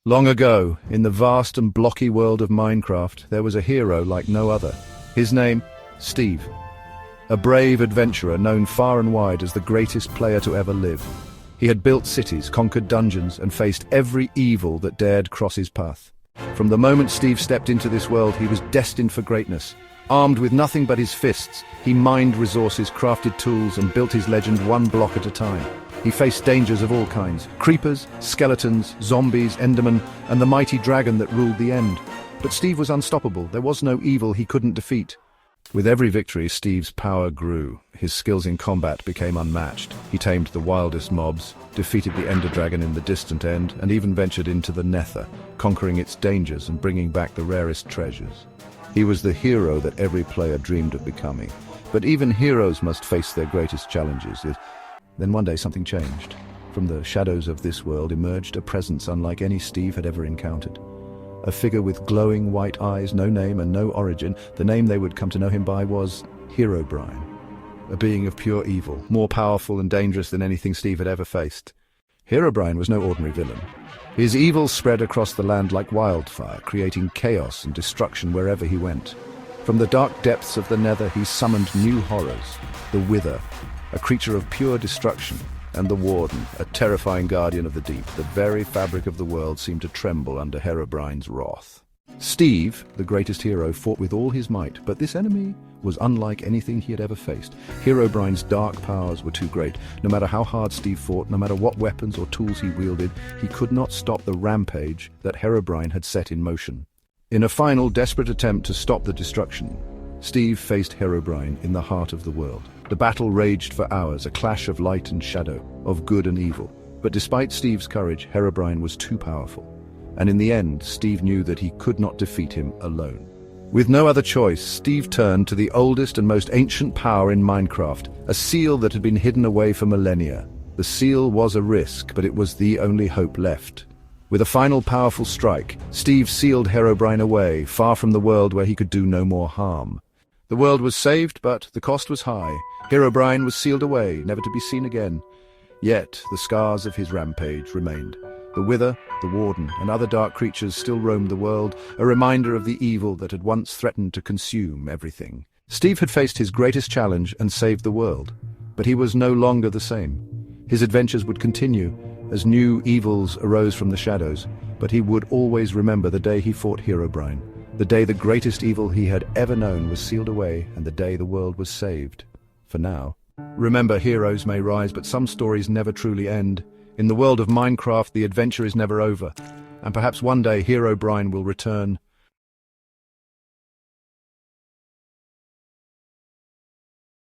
Long ago, in the vast and blocky world of Minecraft, there was a hero like no other. His name, Steve. A brave adventurer known far and wide as the greatest player to ever live. He had built cities, conquered dungeons, and faced every evil that dared cross his path. From the moment Steve stepped into this world, he was destined for greatness. Armed with nothing but his fists, he mined resources, crafted tools, and built his legend one block at a time. He faced dangers of all kinds: creepers, skeletons, zombies, endermen, and the mighty dragon that ruled the end. But Steve was unstoppable. There was no evil he couldn't defeat. With every victory, Steve's power grew. His skills in combat became unmatched. He tamed the wildest mobs, defeated the ender dragon in the distant end, and even ventured into the nether, conquering its dangers and bringing back the rarest treasures. He was the hero that every player dreamed of becoming. But even heroes must face their greatest challenges. Then one day something changed. From the shadows of this world emerged a presence unlike any Steve had ever encountered. A figure with glowing white eyes, no name and no origin. The name they would come to know him by was Herobrine. A being of pure evil, more powerful and dangerous than anything Steve had ever faced. Herobrine was no ordinary villain. His evil spread across the land like wildfire, creating chaos and destruction wherever he went. From the dark depths of the nether he summoned new horrors: the Wither, a creature of pure destruction, and the Warden, a terrifying guardian of the deep. The very fabric of the world seemed to tremble under Herobrine's wrath. Steve, the greatest hero, fought with all his might, but this enemy was unlike anything he had ever faced. Herobrine's dark powers were too great. No matter how hard Steve fought, no matter what weapons or tools he wielded, he could not stop the rampage that Herobrine had set in motion. In a final, desperate attempt to stop the destruction, Steve faced Herobrine in the heart of the world. The battle raged for hours, a clash of light and shadow, of good and evil. But despite Steve's courage, Herobrine was too powerful. And in the end, Steve knew that he could not defeat him alone. With no other choice, Steve turned to the oldest and most ancient power in Minecraft, a seal that had been hidden away for millennia. The seal was a risk, but it was the only hope left. With a final powerful strike, Steve sealed Herobrine away, far from the world where he could do no more harm. The world was saved, but the cost was high. Herobrine was sealed away, never to be seen again. Yet the scars of his rampage remained. The Wither, the Warden, and other dark creatures still roamed the world, a reminder of the evil that had once threatened to consume everything. Steve had faced his greatest challenge and saved the world, but he was no longer the same. His adventures would continue as new evils arose from the shadows, but he would always remember the day he fought Herobrine, the day the greatest evil he had ever known was sealed away, and the day the world was saved. For now. Remember, heroes may rise, but some stories never truly end. In the world of Minecraft, the adventure is never over. And perhaps one day Herobrine will return,